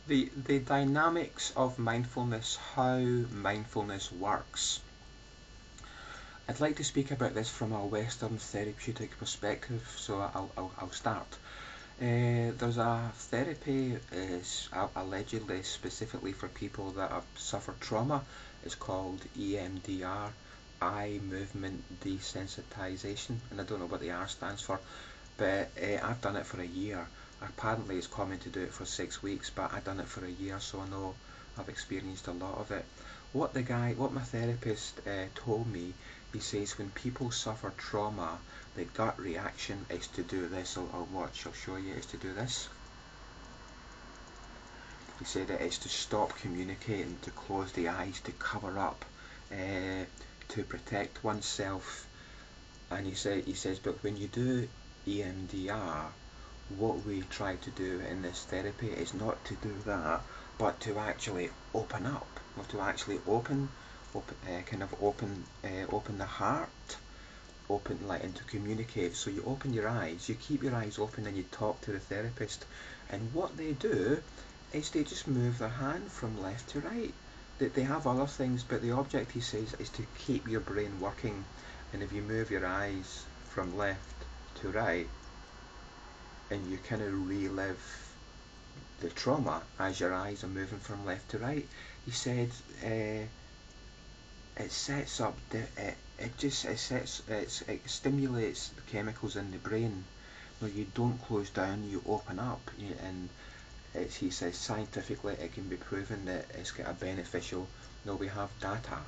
The dynamics of mindfulness, how mindfulness works. I'd like to speak about this from a Western therapeutic perspective, so I'll start. There's a therapy allegedly specifically for people that have suffered trauma. It's called EMDR, eye movement desensitization, and I don't know what the R stands for, but I've done it for a year. Apparently, it's common to do it for 6 weeks, but I've done it for a year, so I know I've experienced a lot of it. What my therapist told me, he says when people suffer trauma, the gut reaction is to do this. I'll show you, is to do this. He said that it's to stop communicating, to close the eyes, to cover up, to protect oneself. And he says, but when you do EMDR, what we try to do in this therapy is not to do that, but to actually open up, or to actually open the heart, and to communicate. So you open your eyes, you keep your eyes open, and you talk to the therapist. And what they do is they just move their hand from left to right. They have other things, but the object, he says, is to keep your brain working. And if you move your eyes from left to right, and you kind of relive the trauma as your eyes are moving from left to right, he said it sets up it stimulates the chemicals in the brain. No, you don't close down, you open up, and he says scientifically it can be proven that it's got a beneficial. No, we have data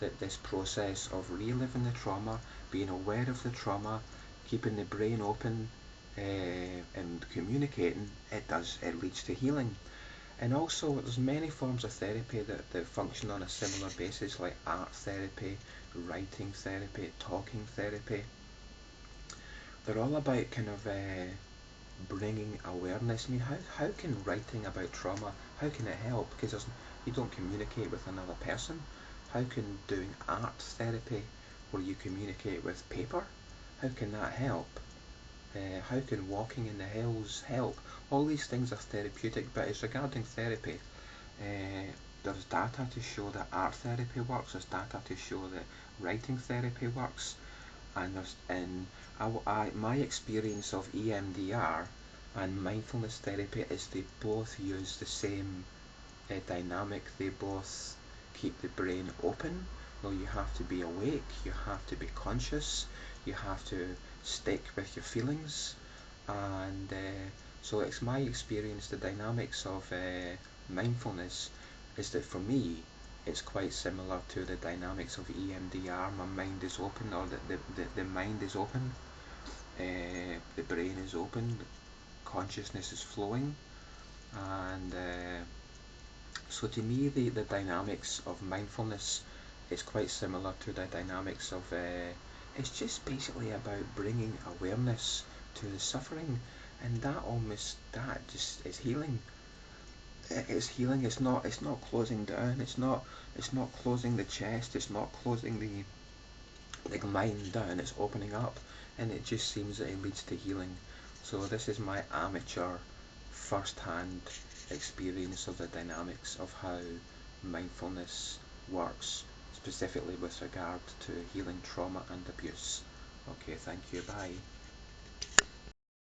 that this process of reliving the trauma, being aware of the trauma, keeping the brain open, and communicating, it leads to healing. And also, there's many forms of therapy that function on a similar basis, like art therapy, writing therapy, talking therapy. They're all about kind of bringing awareness. I mean, how can writing about trauma, how can it help? Because you don't communicate with another person. How can doing art therapy, where you communicate with paper, how can that help? How can walking in the hills help? All these things are therapeutic, but as regarding therapy, there's data to show that art therapy works, there's data to show that writing therapy works, and my experience of EMDR and mindfulness therapy is they both use the same dynamic. They both keep the brain open. No, you have to be awake, you have to be conscious, you have to stick with your feelings. And so it's my experience, the dynamics of mindfulness is that for me it's quite similar to the dynamics of EMDR. My mind is open, or the mind is open, the brain is open, consciousness is flowing. And so to me, the dynamics of mindfulness is quite similar to the dynamics of, it's just basically about bringing awareness to the suffering, and that just is healing. It's healing. It's not closing down. It's not closing the chest. It's not closing the mind down. It's opening up, and it just seems that it leads to healing. So this is my amateur, first-hand experience of the dynamics of how mindfulness works, specifically with regard to healing trauma and abuse. Okay, thank you. Bye.